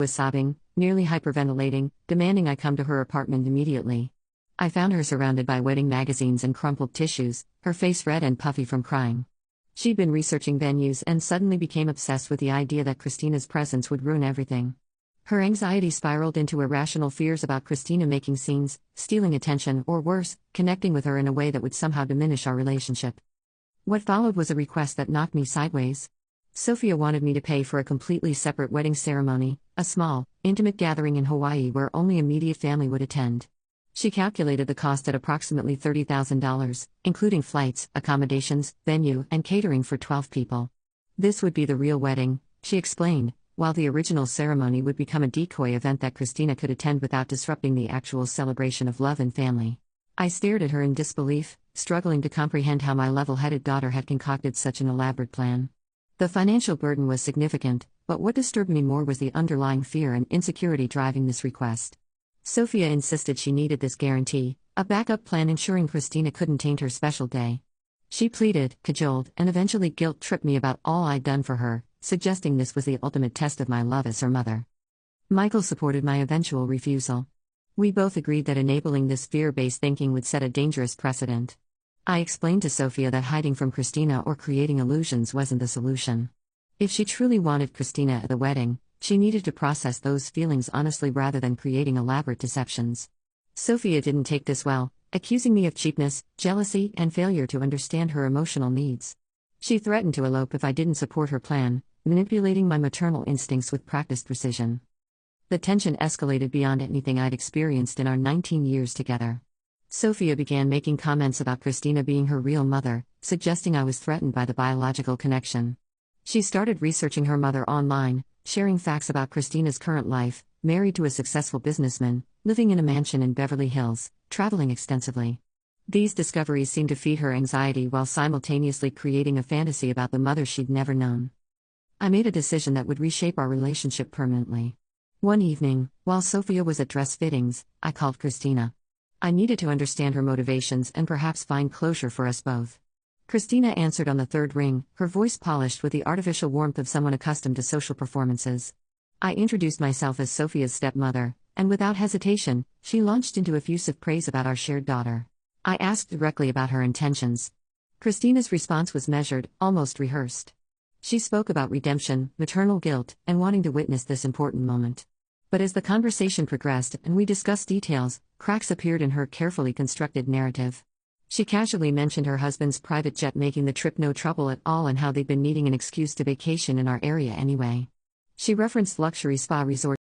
Was sobbing, nearly hyperventilating, demanding I come to her apartment immediately. I found her surrounded by wedding magazines and crumpled tissues, her face red and puffy from crying. She'd been researching venues and suddenly became obsessed with the idea that Christina's presence would ruin everything. Her anxiety spiraled into irrational fears about Christina making scenes, stealing attention, or worse, connecting with her in a way that would somehow diminish our relationship. What followed was a request that knocked me sideways. Sophia wanted me to pay for a completely separate wedding ceremony, a small, intimate gathering in Hawaii where only immediate family would attend. She calculated the cost at approximately $30,000, including flights, accommodations, venue, and catering for 12 people. This would be the real wedding, she explained, while the original ceremony would become a decoy event that Christina could attend without disrupting the actual celebration of love and family. I stared at her in disbelief, struggling to comprehend how my level-headed daughter had concocted such an elaborate plan. The financial burden was significant, but what disturbed me more was the underlying fear and insecurity driving this request. Sophia insisted she needed this guarantee, a backup plan ensuring Christina couldn't taint her special day. She pleaded, cajoled, and eventually guilt-tripped me about all I'd done for her, suggesting this was the ultimate test of my love as her mother. Michael supported my eventual refusal. We both agreed that enabling this fear-based thinking would set a dangerous precedent. I explained to Sophia that hiding from Christina or creating illusions wasn't the solution. If she truly wanted Christina at the wedding, she needed to process those feelings honestly rather than creating elaborate deceptions. Sophia didn't take this well, accusing me of cheapness, jealousy, and failure to understand her emotional needs. She threatened to elope if I didn't support her plan, manipulating my maternal instincts with practiced precision. The tension escalated beyond anything I'd experienced in our 19 years together. Sophia began making comments about Christina being her real mother, suggesting I was threatened by the biological connection. She started researching her mother online, sharing facts about Christina's current life: married to a successful businessman, living in a mansion in Beverly Hills, traveling extensively. These discoveries seemed to feed her anxiety while simultaneously creating a fantasy about the mother she'd never known. I made a decision that would reshape our relationship permanently. One evening, while Sophia was at dress fittings, I called Christina. I needed to understand her motivations and perhaps find closure for us both. Christina answered on the third ring, her voice polished with the artificial warmth of someone accustomed to social performances. I introduced myself as Sophia's stepmother, and without hesitation, she launched into effusive praise about our shared daughter. I asked directly about her intentions. Christina's response was measured, almost rehearsed. She spoke about redemption, maternal guilt, and wanting to witness this important moment. But as the conversation progressed and we discussed details, cracks appeared in her carefully constructed narrative. She casually mentioned her husband's private jet making the trip no trouble at all and how they'd been needing an excuse to vacation in our area anyway. She referenced luxury spa resorts